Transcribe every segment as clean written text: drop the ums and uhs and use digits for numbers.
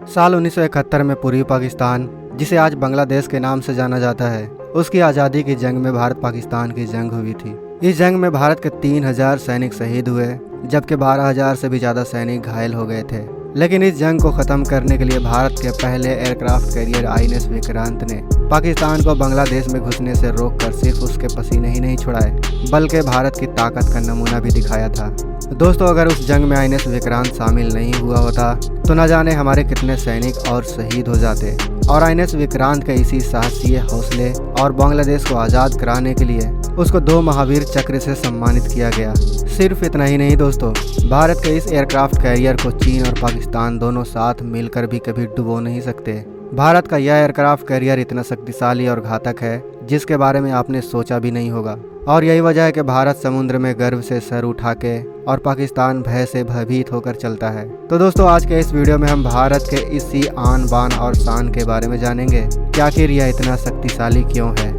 साल 1971 में पूर्वी पाकिस्तान, जिसे आज बांग्लादेश के नाम से जाना जाता है, उसकी आज़ादी की जंग में भारत पाकिस्तान की जंग हुई थी। इस जंग में भारत के 3000 सैनिक शहीद हुए, जबकि 12000 से भी ज़्यादा सैनिक घायल हो गए थे। लेकिन इस जंग को ख़त्म करने के लिए भारत के पहले एयरक्राफ्ट कैरियर INS विक्रांत ने पाकिस्तान को बांग्लादेश में घुसने से रोककर सिर्फ उसके पसीने ही नहीं छुड़ाए, बल्कि भारत की ताकत का नमूना भी दिखाया था। दोस्तों, अगर उस जंग में INS विक्रांत शामिल नहीं हुआ होता तो न जाने हमारे कितने सैनिक और शहीद हो जाते। और INS विक्रांत के इसी साहसी हौसले और बांग्लादेश को आज़ाद कराने के लिए उसको 2 महावीर चक्र से सम्मानित किया गया। सिर्फ इतना ही नहीं दोस्तों, भारत के इस एयरक्राफ्ट कैरियर को चीन और पाकिस्तान दोनों साथ मिलकर भी कभी डुबो नहीं सकते। भारत का यह एयरक्राफ्ट कैरियर इतना शक्तिशाली और घातक है जिसके बारे में आपने सोचा भी नहीं होगा। और यही वजह है कि भारत समुद्र में गर्व से सर उठा के और पाकिस्तान भय से भयभीत होकर चलता है। तो दोस्तों, आज के इस वीडियो में हम भारत के इसी आन बान और शान के बारे में जानेंगे कि आखिर यह इतना शक्तिशाली क्यों है।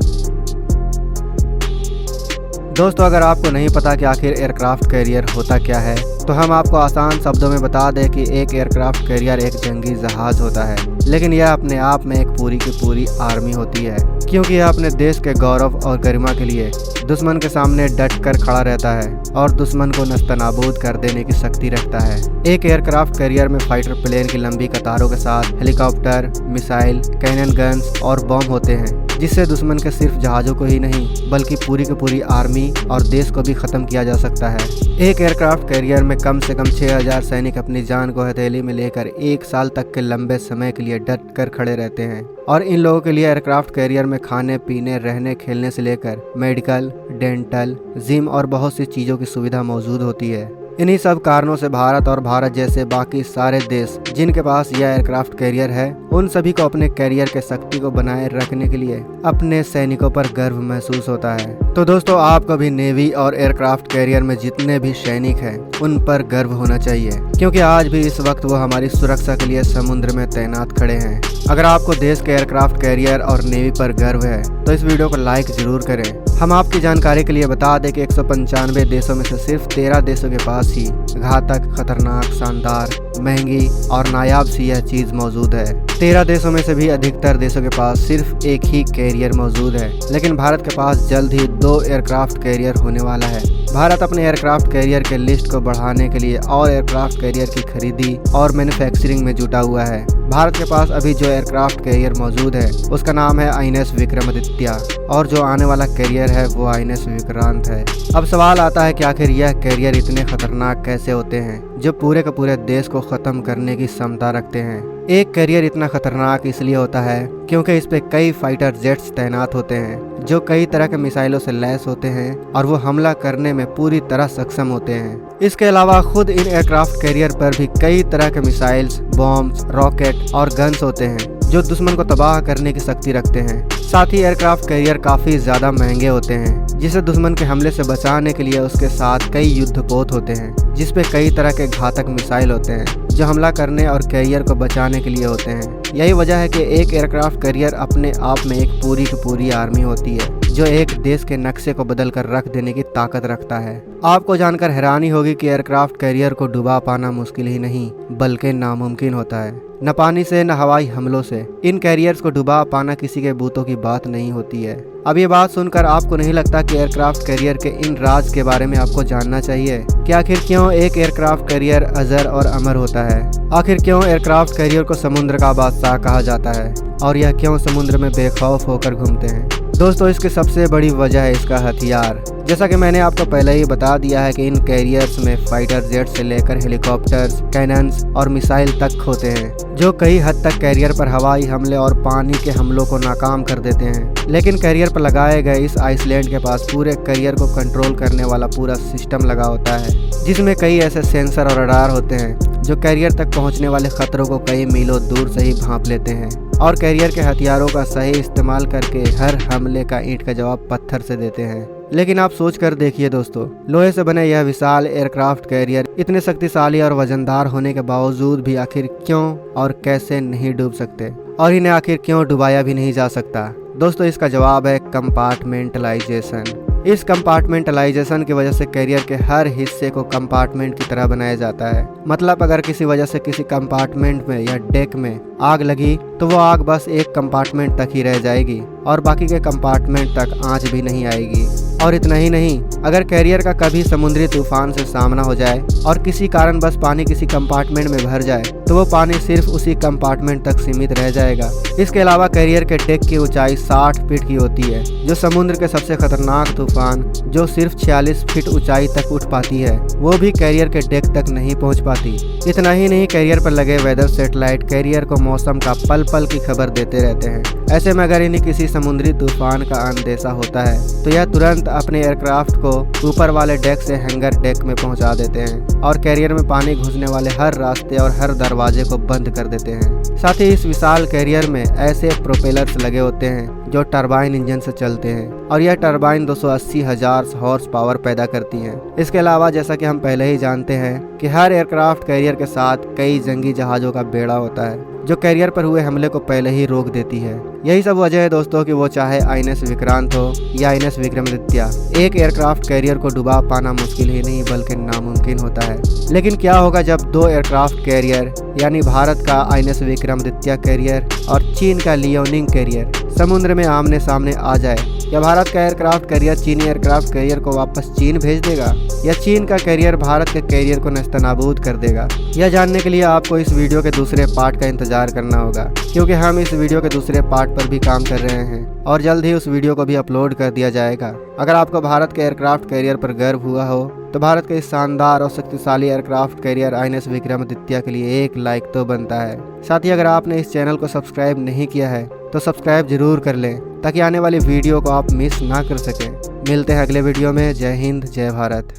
दोस्तों, अगर आपको नहीं पता कि आखिर एयरक्राफ्ट कैरियर होता क्या है, तो हम आपको आसान शब्दों में बता दें कि एक एयरक्राफ्ट कैरियर एक जंगी जहाज होता है, लेकिन यह अपने आप में एक पूरी की पूरी आर्मी होती है, क्योंकि यह अपने देश के गौरव और गरिमा के लिए दुश्मन के सामने डट कर खड़ा रहता है और दुश्मन को नस्तनाबूद कर देने की शक्ति रखता है। एक एयरक्राफ्ट कैरियर में फाइटर प्लेन की लंबी कतारों के साथ हेलीकॉप्टर, मिसाइल, कैनन गन्स और बम होते हैं, जिससे दुश्मन के सिर्फ जहाज़ों को ही नहीं बल्कि पूरी की पूरी आर्मी और देश को भी ख़त्म किया जा सकता है। एक एयरक्राफ्ट कैरियर में कम से कम 6000 सैनिक अपनी जान को हथेली में लेकर 1 साल तक के लंबे समय के लिए डट कर खड़े रहते हैं। और इन लोगों के लिए एयरक्राफ्ट कैरियर में खाने पीने, रहने, खेलने से लेकर मेडिकल, डेंटल, जिम और बहुत सी चीज़ों की सुविधा मौजूद होती है। इन्हीं सब कारणों से भारत और भारत जैसे बाकी सारे देश जिनके पास यह एयरक्राफ्ट कैरियर है, उन सभी को अपने कैरियर के शक्ति को बनाए रखने के लिए अपने सैनिकों पर गर्व महसूस होता है। तो दोस्तों, आपको भी नेवी और एयरक्राफ्ट कैरियर में जितने भी सैनिक हैं उन पर गर्व होना चाहिए, क्योंकि आज भी इस वक्त वो हमारी सुरक्षा के लिए समुद्र में तैनात खड़े हैं। अगर आपको देश के एयरक्राफ्ट कैरियर और नेवी पर गर्व है तो इस वीडियो को लाइक जरूर करें। हम आपकी जानकारी के लिए बता दें कि 195 देशों में से सिर्फ 13 देशों के पास ही घातक, खतरनाक, शानदार, महंगी और नायाब सी यह चीज़ मौजूद है। 13 देशों में से भी अधिकतर देशों के पास सिर्फ एक ही कैरियर मौजूद है, लेकिन भारत के पास जल्द ही 2 एयरक्राफ्ट कैरियर होने वाला है। भारत अपने एयरक्राफ्ट कैरियर के लिस्ट को बढ़ाने के लिए और एयरक्राफ्ट कैरियर की खरीदी और मैन्युफैक्चरिंग में जुटा हुआ है। भारत के पास अभी जो एयरक्राफ्ट कैरियर मौजूद है उसका नाम है INS विक्रमादित्य, और जो आने वाला कैरियर है वो INS विक्रांत है। अब सवाल आता है कि आखिर यह कैरियर इतने खतरनाक कैसे होते हैं जो पूरे के पूरे देश को ख़त्म करने की क्षमता रखते हैं। एक कैरियर इतना खतरनाक इसलिए होता है क्योंकि इस पे कई फाइटर जेट्स तैनात होते हैं जो कई तरह के मिसाइलों से लैस होते हैं और वो हमला करने में पूरी तरह सक्षम होते हैं। इसके अलावा खुद इन एयरक्राफ्ट कैरियर पर भी कई तरह के मिसाइल्स, बॉम्ब्स, रॉकेट और गन्स होते हैं जो दुश्मन को तबाह करने की शक्ति रखते हैं। साथ ही एयरक्राफ्ट कैरियर काफ़ी ज़्यादा महंगे होते हैं, जिसे दुश्मन के हमले से बचाने के लिए उसके साथ कई युद्धपोत होते हैं जिसपे कई तरह के घातक मिसाइल होते हैं जो हमला करने और कैरियर को बचाने के लिए होते हैं। यही वजह है कि एक एयरक्राफ्ट कैरियर अपने आप में एक पूरी की पूरी आर्मी होती है जो एक देश के नक्शे को बदल कर रख देने की ताकत रखता है। आपको जानकर हैरानी होगी कि एयरक्राफ्ट कैरियर को डुबा पाना मुश्किल ही नहीं बल्कि नामुमकिन होता है। न पानी से न हवाई हमलों से इन कैरियर्स को डुबा पाना किसी के बूतों की बात नहीं होती है। अब ये बात सुनकर आपको नहीं लगता कि एयरक्राफ्ट कैरियर के इन राज के बारे में आपको जानना चाहिए कि आखिर क्यों एक एयरक्राफ्ट कैरियर अजर और अमर होता है? आखिर क्यों एयरक्राफ्ट कैरियर को समुद्र का बादशाह कहा जाता है और यह क्यों समुद्र में बेखौफ होकर घूमते हैं? दोस्तों, इसकी सबसे बड़ी वजह है इसका हथियार। जैसा कि मैंने आपको पहले ही बता दिया है कि इन कैरियर्स में फाइटर जेट से लेकर हेलीकॉप्टर्स, कैनन्स और मिसाइल तक होते हैं जो कई हद तक कैरियर पर हवाई हमले और पानी के हमलों को नाकाम कर देते हैं। लेकिन कैरियर पर लगाए गए इस आइसलैंड के पास पूरे कैरियर को कंट्रोल करने वाला पूरा सिस्टम लगा होता है, जिसमें कई ऐसे सेंसर और रडार होते हैं जो कैरियर तक पहुंचने वाले खतरों को कई मीलों दूर से ही भांप लेते हैं और कैरियर के हथियारों का सही इस्तेमाल करके हर हमले का ईंट का जवाब पत्थर से देते हैं। लेकिन आप सोच कर देखिए दोस्तों, लोहे से बने यह विशाल एयरक्राफ्ट कैरियर इतने शक्तिशाली और वजनदार होने के बावजूद भी आखिर क्यों और कैसे नहीं डूब सकते, और इन्हें आखिर क्यों डुबाया भी नहीं जा सकता? दोस्तों, इसका जवाब है कंपार्टमेंटलाइजेशन। इस कंपार्टमेंटलाइजेशन की वजह से कैरियर के हर हिस्से को कंपार्टमेंट की तरह बनाया जाता है। मतलब अगर किसी वजह से किसी कंपार्टमेंट में या डेक में आग लगी तो वो आग बस एक कंपार्टमेंट तक ही रह जाएगी और बाकी के कंपार्टमेंट तक आंच भी नहीं आएगी। और इतना ही नहीं, अगर कैरियर का कभी समुद्री तूफान से सामना हो जाए और किसी कारण बस पानी किसी कंपार्टमेंट में भर जाए तो वो पानी सिर्फ उसी कंपार्टमेंट तक सीमित रह जाएगा। इसके अलावा कैरियर के डेक की ऊंचाई 60 फीट की होती है, जो समुद्र के सबसे खतरनाक तूफान जो सिर्फ 46 फीट ऊंचाई तक उठ पाती है वो भी कैरियर के डेक तक नहीं पहुंच पाती। इतना ही नहीं, कैरियर पर लगे वेदर सैटेलाइट कैरियर को मौसम का पल पल की खबर देते रहते हैं। ऐसे में अगर इन्हें किसी समुद्री तूफान का अंदेशा होता है तो यह तुरंत अपने एयरक्राफ्ट को ऊपर वाले डेक से हैंगर डेक में पहुंचा देते हैं और कैरियर में पानी घुसने वाले हर रास्ते और हर दरवाजे को बंद कर देते हैं। साथ ही इस विशाल कैरियर में ऐसे प्रोपेलर्स लगे होते हैं जो टरबाइन इंजन से चलते हैं और यह टरबाइन 280,000 हॉर्स पावर पैदा करती हैं। इसके अलावा जैसा कि हम पहले ही जानते हैं कि हर एयरक्राफ्ट कैरियर के साथ कई जंगी जहाज़ों का बेड़ा होता है जो कैरियर पर हुए हमले को पहले ही रोक देती है। यही सब वजह है दोस्तों कि वो चाहे INS विक्रांत हो या INS विक्रमादित्य, एक एयरक्राफ्ट कैरियर को डुबा पाना मुश्किल ही नहीं बल्कि नामुमकिन होता है। लेकिन क्या होगा जब दो एयरक्राफ्ट कैरियर यानी भारत का INS विक्रमादित्य कैरियर और चीन का लियोनिंग कैरियर समुद्र में आमने सामने आ जाए? या भारत का एयरक्राफ्ट कैरियर चीनी एयरक्राफ्ट कैरियर को वापस चीन भेज देगा या चीन का कैरियर भारत के कैरियर को नेस्तनाबूद कर देगा? यह जानने के लिए आपको इस वीडियो के दूसरे पार्ट का इंतजार करना होगा, क्योंकि हम इस वीडियो के दूसरे पार्ट पर भी काम कर रहे हैं और जल्द ही उस वीडियो को भी अपलोड कर दिया जाएगा। अगर आपको भारत के एयरक्राफ्ट कैरियर पर गर्व हुआ हो तो भारत के इस शानदार और शक्तिशाली एयरक्राफ्ट कैरियर INS विक्रमादित्य के लिए एक लाइक तो बनता है। साथ ही अगर आपने इस चैनल को सब्सक्राइब नहीं किया है तो सब्सक्राइब जरूर कर लें ताकि आने वाली वीडियो को आप मिस ना कर सकें। मिलते हैं अगले वीडियो में। जय हिंद, जय भारत।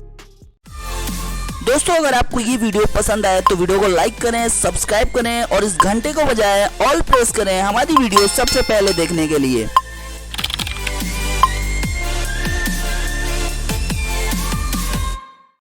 दोस्तों, अगर आपको ये वीडियो पसंद आए तो वीडियो को लाइक करें, सब्सक्राइब करें और इस घंटे को बजाय ऑल प्रेस करें हमारी वीडियो सबसे पहले देखने के लिए।